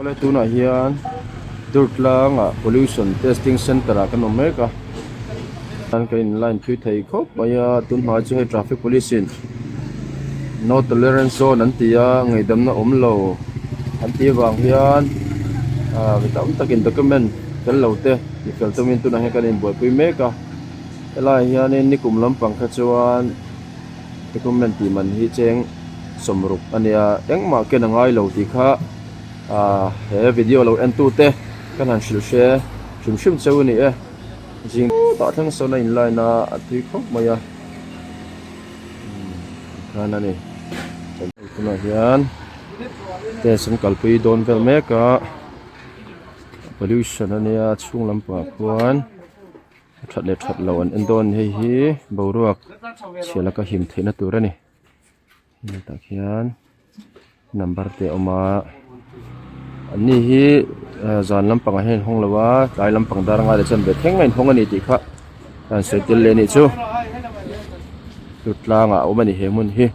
Oleh tu na hian durtlang pollution testing center kan omeka an kain line thui thei khop maya tun ma chu he traffic police in no tolerance zone an tia ngeidam na omlo an ti wang hian vitam takin document kan lote ni fel tumin tu na he kan in boi pui meka ela hian ni kum lampang kha chuan document ti man hi cheng somrup ania engma ken angai lo ti kha he video lo en tu te kan han shil she shim cheu ni e jing ta thang so na in line na atui khop maya kana ni kuna hian te san kalpui don vel meka pollution ania chung lampa khuan that lo an endon hi boruak chela ka him theina turani ni ta khian number te oma ani hi zan lampang a hen hong lawa tlai lampang daranga le chan be thenglain hong ani ti kha an setil le ni chu tutlanga omani he mun hi